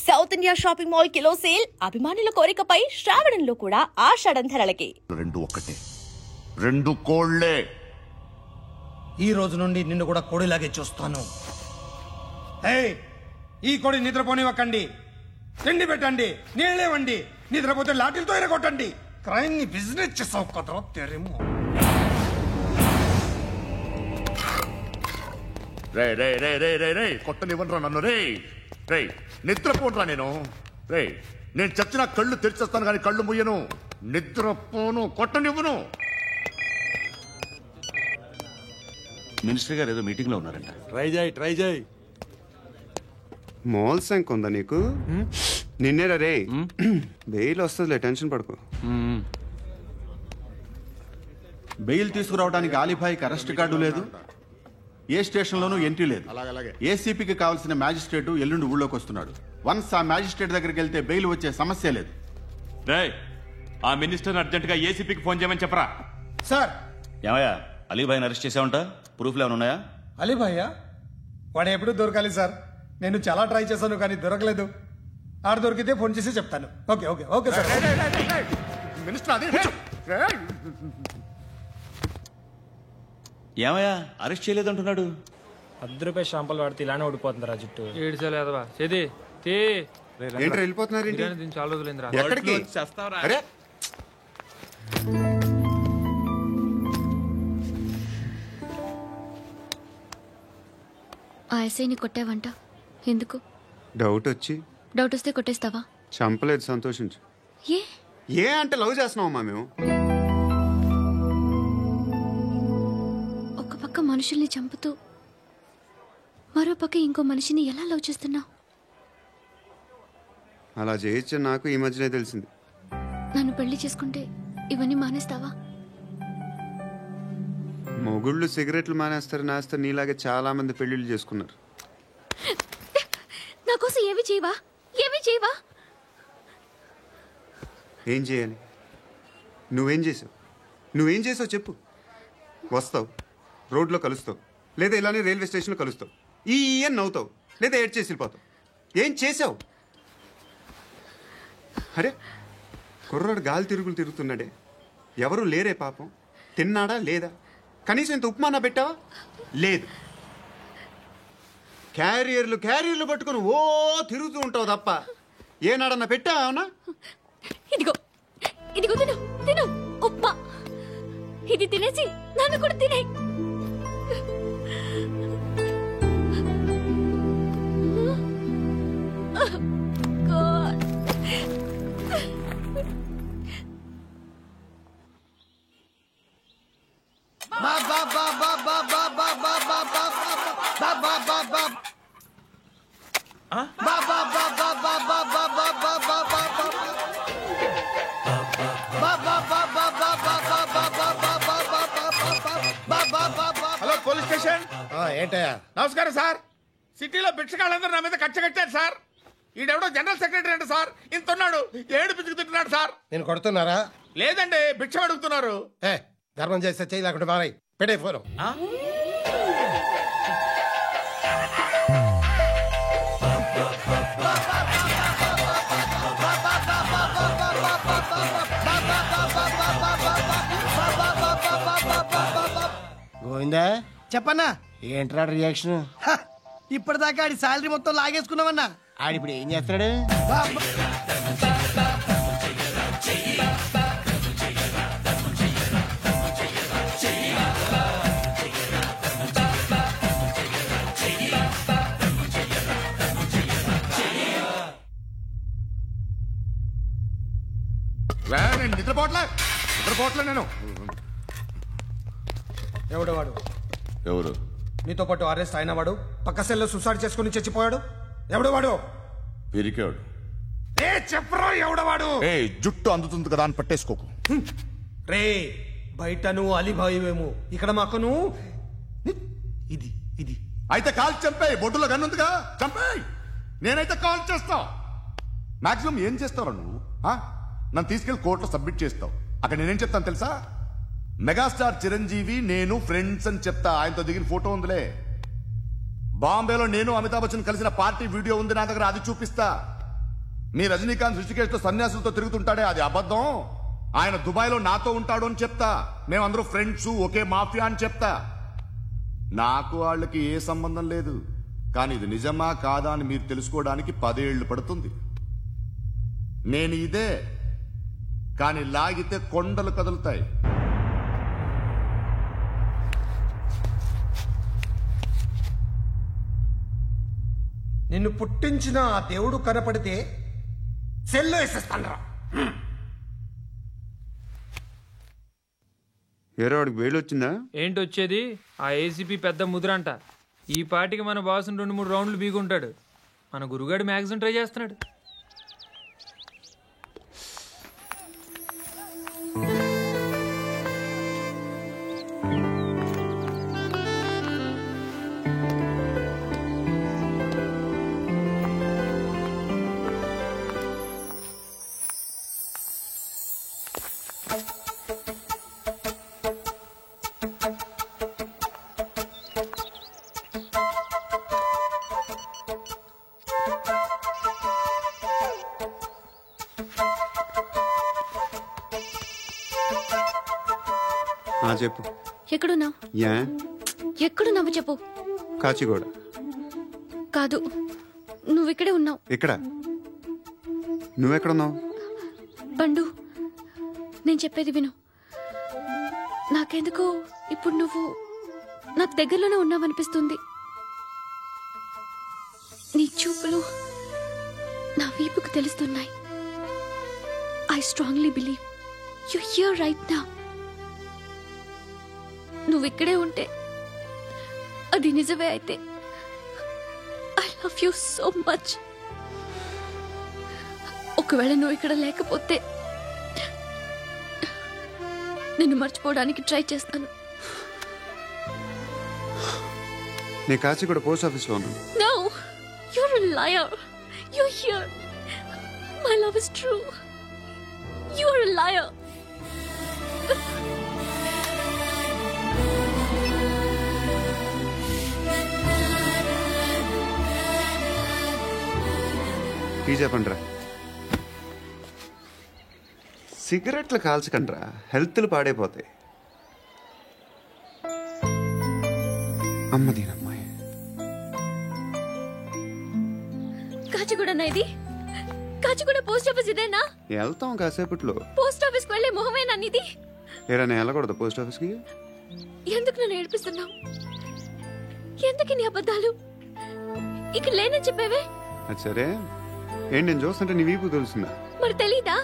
South India shopping mall kilo sale అభిమానుల కోరికపై శ్రావణంలో కూడా ఆషాఢం ధరలకి. రెండు కోళ్లే. ఈ రోజు నుండి నిన్ను కూడా కోడిలాగే చూస్తాను. ఈ కోడి నిద్రపోనివ్వకండి, తిండి పెట్టండి, నీళ్ళేవండి, నిద్రపోతే లాఠీలతో ఎరగొట్టండి. క్రైమ్ ని బిజినెస్ చేసావు కదా తెరేమో. రే రే రే రే రే రే కొట్టనివ్వనరా నన్ను. రే రే నిద్రపోనరా నేను. రే నేను చచ్చిన కళ్ళు తెరిచేస్తాను కానీ కళ్ళు ముయ్యను. నిద్రపోను, కొట్టనివ్వను. మినిస్టర్ గారు ఏదో మీటింగ్ లో ఉన్నారంట. ట్రై చేయి. మోల్ సంక్ ఉందా నీకు? నిన్నేరా రే. బెయిల్ వస్తుందిలే, టెన్షన్ పడుకో. బెయిల్ తీసుకురావడానికి ఆలిభాయికి అరెస్ట్ కార్డు లేదు, ఏ స్టేషన్లోనూ ఎంట్రీ లేదు. ఏసీపీకి కావాల్సిన మ్యాజిస్ట్రేటు ఎల్లుండి ఊళ్ళోకి వస్తున్నాడు. వన్స్ ఆ మ్యాజిస్ట్రేట్ దగ్గరికి వెళ్తే బెయిల్ వచ్చే సమస్య లేదు. ఆ మినిస్టర్ అర్జెంట్ గా ఏసీపీకి ఫోన్ చేయమని చెప్పరా. సార్ ఏమయ్యా, అలీభాయిని అరెస్ట్ చేసావంట? ప్రూఫ్లు ఏమైనా ఉన్నాయా? అలీభాయ్యా వాడు ఎప్పుడు దొరకాలి సార్. నేను చాలా ట్రై చేశాను కానీ దొరకలేదు. ఆడ దొరికితే ఫోన్ చేసి చెప్తాను. Okay okay okay sir. Minister అదే ఏమయ్యా, అరెస్ట్ చేయలేదంటున్నాడు. ₹10 షాంపూలు వాడితే ఇలానే ఓడిపోతుందిరా జుట్టు. ఏడ్చలేదవా చేది తీ. ఏంట్రా వెళ్ళిపోతున్నారు? దీన్ని చాలా రోజులైందిరా. ఎక్కడికి? అరే ఆ ఎస్ఐని కొట్టావంట, ఎందుకు? డౌట్ వచ్చి. డౌట్ వస్తే కొట్టేస్తావా? చంపలేదు, సంతోషించు. ఏ అంటే లవ్ చేస్తున్నావమ్మా మేము. ఒక పక్క మనుషుల్ని చంపుతూ మరో పక్క ఇంకో మనిషిని ఎలా లవ్ చేస్తున్నావు? అలా చేయొచ్చు నాకు ఈ మధ్యనే తెలిసింది. నన్ను పెళ్లి చేసుకుంటే ఇవన్నీ మానేస్తావా? మొగుళ్ళు సిగరెట్లు మానేస్తారు, నేస్తారు. నీలాగే చాలా మంది పెళ్లిళ్ళు చేసుకున్నారు. నా కోసం ఏమి చేయవా? ఏమి చేయవా? ఏం చేయాలి? నువ్వేం చేసావు చెప్పు. వస్తావు, రోడ్లో కలుస్తావు, లేదా ఇలానే రైల్వే స్టేషన్లో కలుస్తావు. ఈ నవ్వుతావు, లేదా ఏడ్ చేసి వెళ్ళిపోతావు. ఏం చేసావు? అరే కుర్రాడు గాలి తిరుగుతున్నాడే, ఎవరు లేరే పాపం. తిన్నాడా లేదా? కనీసం ఇంత ఉప్మానా పెట్టావా? లేదు. క్యారియర్లు పట్టుకుని ఓ తిరుగుతూ ఉంటావు తప్ప ఏనాడన్నా పెట్టావా? ఇదిగో ఇదిగో తిను తిను ఉప్మా. ఇది తినేసి నన్ను కూడా తినే. Hello police station. ఏంటయ్యా? నమస్కారం సార్. సిటీలో భిక్షకాళ్ళందరూ నా మీద కక్ష కట్టారు సార్. ఈడెవడో జనరల్ సెక్రటరీ అంట సార్. ఇంతున్నాడు, ఏడు పిచ్చుకు తింటున్నాడు సార్. నేను కొడుతున్నారా? లేదండి, భిక్ష అడుగుతున్నారు. ధర్మం చేస్తే చేయి, లేకుండా మారాయి. పెట్టే ఫోను. గోవిందా చెప్పన్నా. ఏంట్రా రియాక్షన్? ఇప్పటిదాకా ఆడి శాలరీ మొత్తం లాగేసుకున్నామన్నా. ఆడిప్పుడు ఏం చేస్తున్నాడు? నేను నిద్రపోవట్లే నేను. ఎవడవాడు? ఎవరు? నీతో పాటు అరెస్ట్ అయిన వాడు, పక్క సెల్లో సూసైడ్ చేసుకుని చచ్చిపోయాడు. ఎవడవాడు? పిరికాడు. చెప్పరా ఎవడవాడు? జుట్టు అందుతుంది కదా అని పట్టేసుకోకు. రే బయట నువ్వు అలీబాయివేమో, ఇక్కడ మాకు నువ్వు ఇది ఇది. అయితే కాల్ చంపేయి. బొడ్డులో గన్నుందిగా, చంపేయి. నేనైతే కాల్ చేస్తా. మాక్సిమం ఏం చేస్తావు నువ్వు? నన్ను తీసుకెళ్లి కోర్టులో సబ్మిట్ చేస్తావు. అక్కడ నేనేం చెప్తాను తెలుసా? మెగాస్టార్ చిరంజీవి నేను ఫ్రెండ్స్ అని చెప్తా. ఆయనతో దిగిన ఫోటో ఉందిలే. బాంబేలో నేను అమితాబ్ బచ్చన్ కలిసిన పార్టీ వీడియో ఉంది నా దగ్గర, అది చూపిస్తా. మీ రజనీకాంత్ ఋషికేశ్తో సన్యాసులతో తిరుగుతుంటాడే అది అబద్ధం. ఆయన దుబాయ్లో నాతో ఉంటాడు అని చెప్తా. మేమందరూ ఫ్రెండ్స్, ఒకే మాఫియా అని చెప్తా. నాకు వాళ్ళకి ఏ సంబంధం లేదు. కానీ ఇది నిజమా కాదా అని మీరు తెలుసుకోవడానికి 10 ఏళ్లు పడుతుంది. నేను ఇదే, కానీ లాగితే కొండలు కదులుతాయి. నిన్ను పుట్టించిన ఆ దేవుడు కనపడితే సెల్లో వేసేస్తాను. ఏరో వాడికి బెయిల్ వచ్చిందా? ఏంటి వచ్చేది? ఆ ఏసీపీ పెద్ద ముద్రంట. ఈ పాటికి మన బాసును 2-3 రౌండ్లు బీగుంటాడు. మన గురుగాడు మ్యాక్సిమం ట్రై చేస్తున్నాడు. చెప్పు. ఎక్కడున్నావు? ఎక్కడున్నావు చెప్పు. కాచిగూడ. కాదు, నువ్వు ఇక్కడే ఉన్నావు. ఇక్కడ నువ్వెక్కడున్నావు? బండు, నేను చెప్పేది విను. నాకెందుకో ఇప్పుడు నువ్వు నాకు దగ్గరలోనే ఉన్నావనిపిస్తుంది. నీ చూపులు నా వీపుకు తెలుస్తున్నాయి. I strongly believe you here right now. నువ్వు ఇక్కడే ఉంటే అది నిజమే అయితే I love you so much. ఒకవేళ నువ్వు ఇక్కడ లేకపోతే నిన్ను మర్చిపోవడానికి ట్రై చేస్తాను. నేను కాచిగూడ పోస్ట్ ఆఫీస్లో ఉన్నాను. No, you're a liar. You're here. My love is true. You're a liar. చెప్పండిరా, సిగరెట్లు కాల్చకండ్రా, హెల్త్లు పాడైపోతాయి. అమ్మదీనమ్మాయి. కాచిగూడనా ఇది? కాచిగూడ పోస్ట్ ఆఫీస్ ఇదేనా? వెళ్తాం కాసేపట్లో. పోస్ట్ ఆఫీస్ కి వెళ్ళే మొహమేనా నీది? ఏరా నేను వెళ్ళకూడదు పోస్ట్ ఆఫీస్కి? ఎందుకు నన్ను ఏడిపిస్తున్నావు? ఎందుకు నీ అబద్ధాలు? ఇక్కడ లేనని చెప్పేవే. అది సరే, ఏంటి నేను చూస్తుంటే నీ వీపు తెలుస్తుందా? మరి తెలీదా?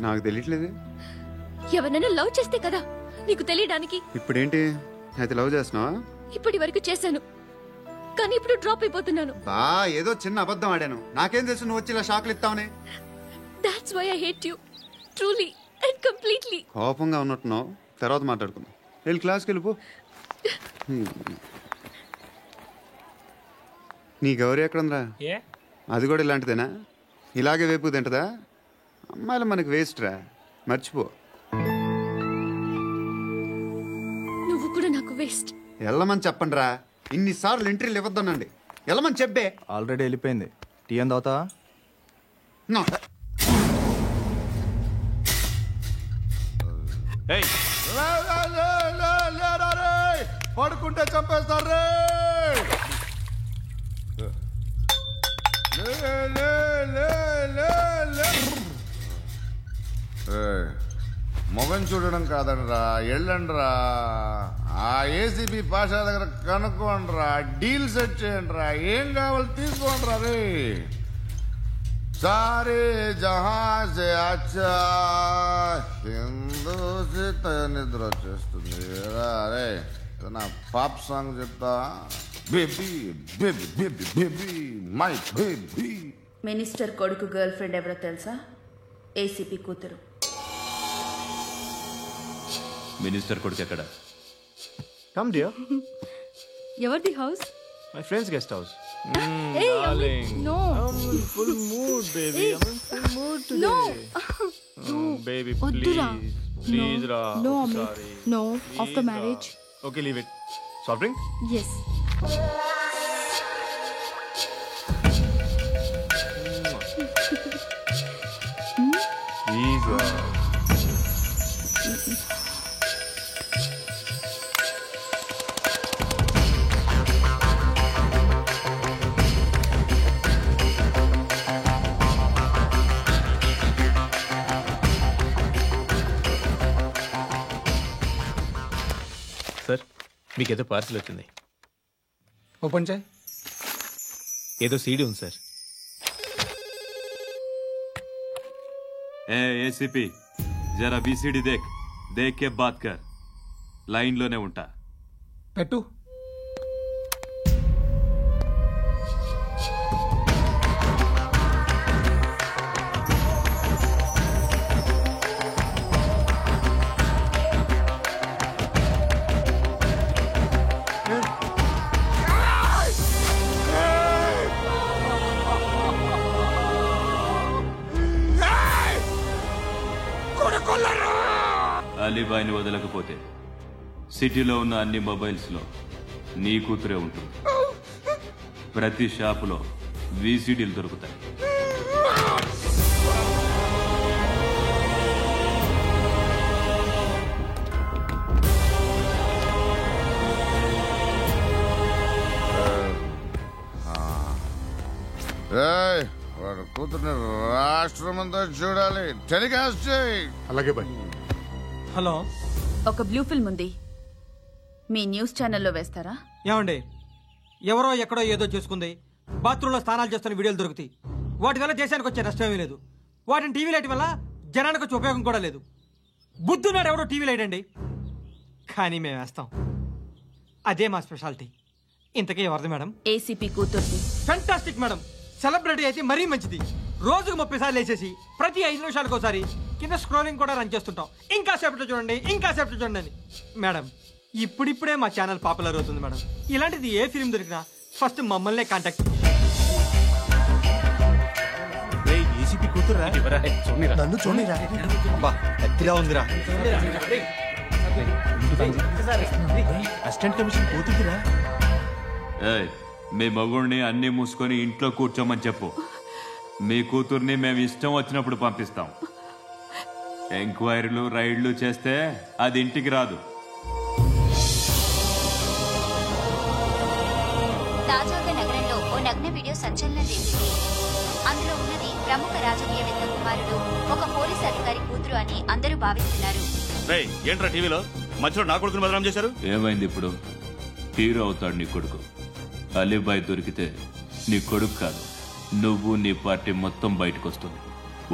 నాకు తెలియట్లేదే. ఎవరైనా లవ్ చేస్తే కదా నీకు తెలియడానికి. ఇప్పుడేంటి అయితే లవ్ చేస్తున్నావా? ఇప్పటి వరకు చేశాను, కానీ ఇప్పుడు డ్రాప్ అయిపోతున్నాను. ఏదో చిన్న అబద్ధం ఆడాను. నాకేం తెలుసు నువ్వు వచ్చి ఇలా షాక్లు ఇస్తావని. That's why I hate you. Truly and completely. కోపంగా ఉన్నట్టున్నావు, తర్వాత మాట్లాడుకుందాం. వెళ్ళి క్లాస్కి వెళ్ళిపో. నీ గౌరీ ఎక్కడుందా? అది కూడా ఇలాంటిదేనా? ఇలాగే వేపు తింటదా? అమ్మాయిలు మనకి వేస్ట్ రా, మర్చిపో. నువ్వు కూడా నాకు వేస్ట్. వెళ్ళమని చెప్పండి రా. ఇన్నిసార్లు ఎంట్రీలు ఇవ్వద్దనండి. వెళ్ళమని చెప్పే. ఆల్రెడీ వెళ్ళిపోయింది. టీ అని తాగుతా? పడుకుంటే చంపేస్తారు. మొగం చూడడం కాదండ్రా, వెళ్ళండ్రా. ఆ ఏసీబీ పాషా దగ్గర కనుక్కోండ్రా, డీల్ సెట్ చేయండిరా, ఏం కావాలి తీసుకోండిరా. రే సారే జహాజే అచ్చా హిందూ నిద్ర వచ్చేస్తుంది. రే నా పాప్ సాంగ్ చెప్తా. Baby baby baby baby my baby. Minister కొడుకు గర్ల్ ఫ్రెండ్ ఎవరో తెలుసా? ఏసీపీ కూతురు. మినిస్టర్ కొడుకు ఎక్కడ? Come dear. ఎవరిది house? My friends guest house. Hey, no. I'm in full mood, baby. I'm in full mood today. No. Baby, Oddura. please, Ra. No, Sorry. no. Please, After Ra. marriage. Okay, leave it. Soft drink? Yes. Sir మీకేదో parcel వచ్చింది. Open చేయి. ఏదో CD ఉంది sir. ఏ ACP జరా BCD దేక్ దేక్ కే బాత్ కర్. లైన్ లోనే ఉంటా. పెట్టు. అలీబాయిని వదలకపోతే సిటీలో ఉన్న అన్ని మొబైల్స్ లో నీ కూతురే ఉంటుంది. ప్రతి షాపులో వీసీడీలు దొరుకుతాయి. వాడు కూతుర్ని రాష్ట్రమంతా చూడాలి. టెలికాస్ట్ చేయి. అలాగే బాయ్. హలో, ఒక బ్లూ ఫిల్మ్ ఉంది, మీ న్యూస్ ఛానల్లో వేస్తారా? ఏమండి, ఎవరో ఎక్కడో ఏదో చేసుకుంది, బాత్రూంలో స్నానాలు చేస్తున్న వీడియోలు దొరుకుతాయి. వాటి వల్ల దేశానికి వచ్చే నష్టమేమీ లేదు. వాటిని టీవీ లైట్ వల్ల జనానికి వచ్చే ఉపయోగం కూడా లేదు. బుద్ధున్నాడు ఎవడో టీవీ లైట్ అండి, కానీ మేము వేస్తాం. అదే మా స్పెషాలిటీ. ఇంతకీ ఎవరిది మేడం? ఏసీపీ కూతుర్ది. Fantastic madam. సెలబ్రిటీ అయితే మరీ మంచిది. రోజుకు 30 సార్లు వేసేసి ప్రతి 5 నిమిషాలకు ఒకసారి కింద స్క్రోలింగ్ కూడా రన్ చేస్తుంటాం. ఇంకా సేపట్లో చూడండి, ఇంకా సేపట్లో చూడండి అని. మేడం, ఇప్పుడిప్పుడే మా ఛానల్ పాపులర్ అవుతుంది మేడం. ఇలాంటిది ఏ ఫిల్మ్ దొరికినా ఫస్ట్ మమ్మల్నే కాంటాక్ట్. ఏసీపీ కూతురా? నన్ను చూడరా, ఎత్తిలా ఉందిరా. అసిస్టెంట్ కమిషన్ కూతురా? మీ మగుడిని అన్ని మూసుకొని ఇంట్లో కూర్చోమని చెప్పు. మీ కూతుర్ని మేము ఇష్టం వచ్చినప్పుడు పంపిస్తాం. ఎంక్వైరీలు రైడ్లు చేస్తే అది ఇంటికి రాదు. తాజాగా నగరంలో ఓ నగ్న వీడియో సంచలనం రేపింది. అందులో ఉన్నది ప్రముఖ రాజకీయవేత్త కుమారుడు, ఒక పోలీస్ అధికారి కూతురు అని అందరూ భావిస్తున్నారు. ఏంట్రా టీవీలో మధ్యలో నా కొడుకుని బదనాం చేశారు? ఏమైంది ఇప్పుడు? హీరో అవుతాడు నీ కొడుకు. అలీబాయ్ దొరికితే నీ కొడుకు కాదు, నువ్వు నీ పార్టీ మొత్తం బయటకు వస్తుంది.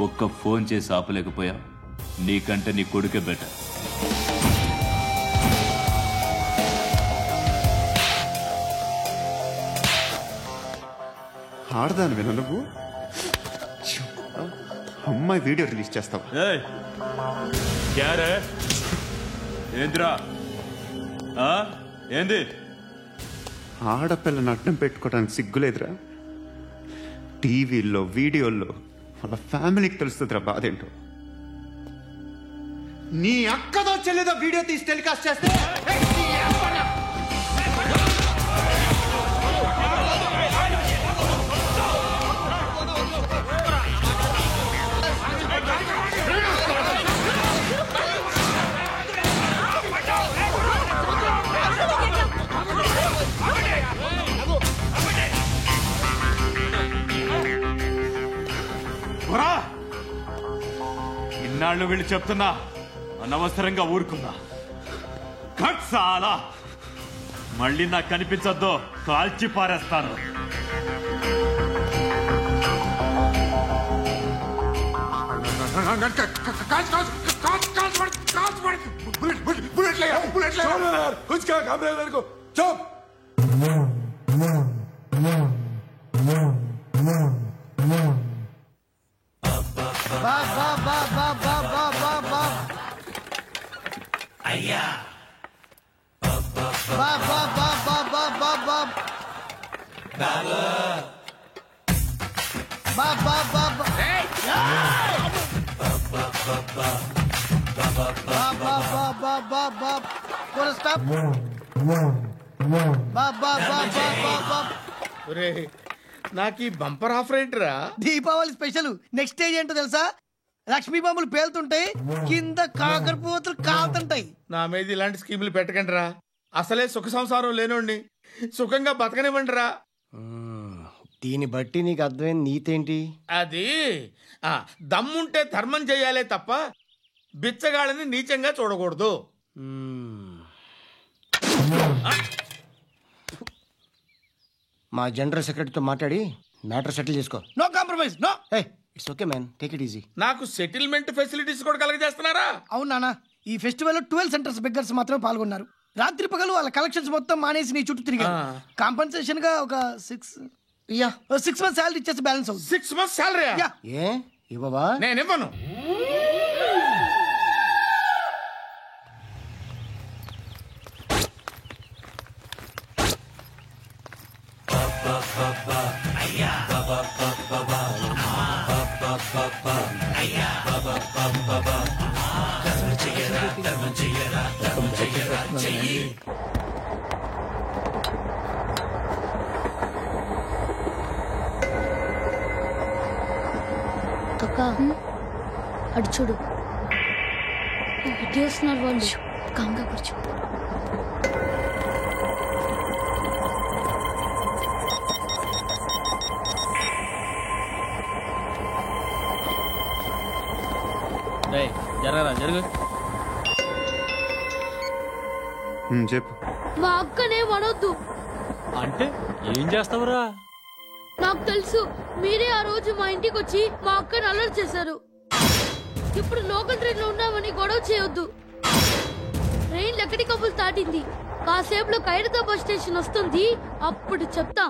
ఒక్క ఫోన్ చేసి ఆపలేకపోయా? నీకంటే నీ కొడుకే బెటర్. ఆడదాను విన నువ్వు అమ్మాయి వీడియో రిలీజ్ చేస్తావా? ఏంద్రా ఏంది? ఆడపిల్లని అడ్డం పెట్టుకోవడానికి సిగ్గులేదురా? టీవీల్లో వీడియోల్లో వాళ్ళ ఫ్యామిలీకి తెలుస్తుందిరా బాధేంటో. నీ అక్కదో చెల్లిదో వీడియో తీసి టెలికాస్ట్ చేస్తే ఇన్నాళ్ళు వీళ్ళు చెప్తున్నా అనవసరంగా ఊరుకున్నా. చాలా మళ్ళీ నాకు కనిపించొద్దు, కాల్చి పారేస్తాను. అయ్యా నాకు ఈ బంపర్ ఆఫర్ ఏంట్రా? దీపావళి స్పెషల్ నెక్స్ట్ స్టేజ్ ఏంటో తెలుసా? లక్ష్మీ బాంబులు పేలుతుంటాయి, కింద కాకరపోతలు కాలుతుంటాయి. నా మీద ఇలాంటి స్కీములు పెట్టకండి రా. అసలే సుఖ సంసారం లేనోండి, సుఖంగా బతకనివ్వండి రా. దీన్ని బట్టి నీకు అర్థమైన నీతేంటి? అది దమ్ముంటే ధర్మం చేయాలే తప్ప బిచ్చగాళ్ళని నీచంగా చూడకూడదు. మా జనరల్ సెక్రటరీతో మాట్లాడి మ్యాటర్ సెటిల్ చేసుకో. No compromise, no. It's okay man, take it easy. నాకు సెటిల్మెంట్ ఫెసిలిటీస్ కూడా కలగజేస్తున్నారా? అవును నాన్న, ఈ ఫెస్టివల్ 12 సెంటర్స్ బెగ్గర్స్ మాత్రమే పాల్గొన్నారు. రాత్రి పగలు వాళ్ళ కలెక్షన్స్ మొత్తం మానేసి నీ చుట్టూ తిరిగారు. కాంపన్సేషన్ గా ఒక 6 months శాలరీ ఇచ్చేసి బ్యాలెన్స్ అవుతుంది. 6 months శాలరీ? ఏ ఇవ్వవా? నేను ఇవ్వను. అక్క అటు చూడు, ఇటు వస్తున్నారు వాళ్ళు. కాంగా కూర్చో. జరగరా జరుగు. చెప్పు. మా అక్కనే వడొద్దు. అంటే ఏం చేస్తావురా? నాకు తెలుసు, మీరే ఆ రోజు మా ఇంటికి వచ్చి మా అక్కని అలర్ట్ చేశారు. ఇప్పుడు లోకల్ ట్రైన్ లో ఉన్నామని గొడవ చేయొద్దు. ట్రైన్ ఎక్కడి కబులు దాటింది. కాసేపులో ఖైరతాబాద్ స్టేషన్ వస్తుంది, అప్పుడు చెప్తా.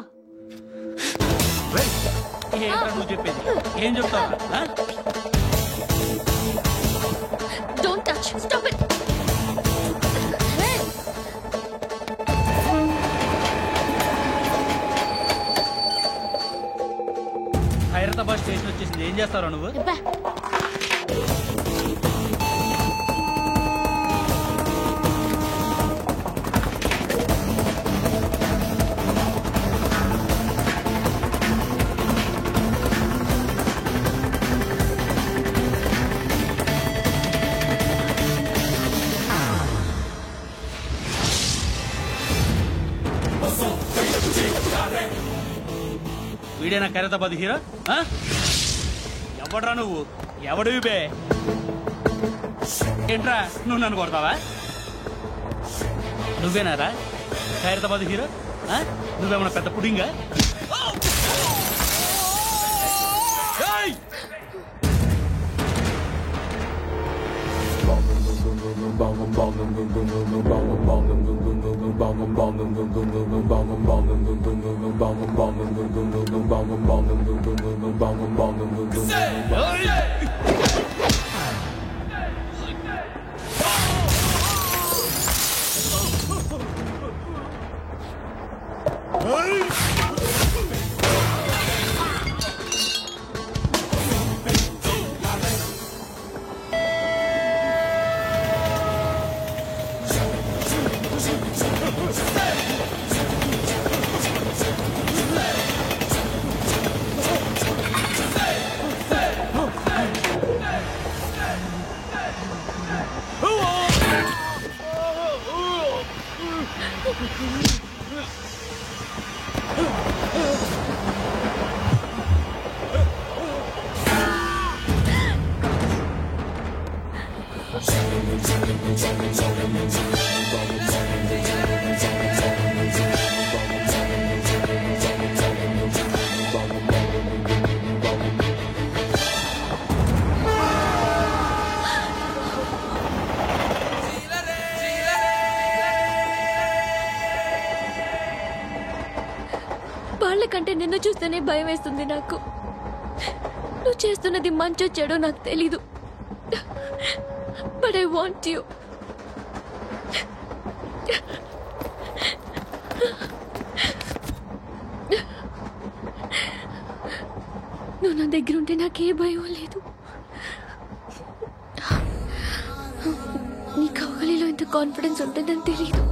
నువ్వు చెప్పేది ఏం చెప్తావు? Don't touch. Stop it. Khairatabad station వచ్చేసింది, ఏం చేస్తారా నువ్వు? వీడేనా ఖైరతాబాద్ హీరో? ఎవడ్రా నువ్వు? ఎవడివి బే? ఏంట్రా నువ్వు నన్ను కొడతావా? నువ్వేనారా ఖైరతాబాద్ హీరో? నువ్వేమన్నా పెద్ద పుడింగా? వాళ్ళకంటే నిన్ను చూస్తేనే భయం వేస్తుంది నాకు. నువ్వు చేస్తున్నది మంచో చెడో నాకు తెలీదు, బట్ ఐ వాంట్ యూ. నువ్వు నా దగ్గర ఉంటే నాకే భయం లేదు. నీ కవలిలో ఇంత కాన్ఫిడెన్స్ ఉంటుందని తెలీదు.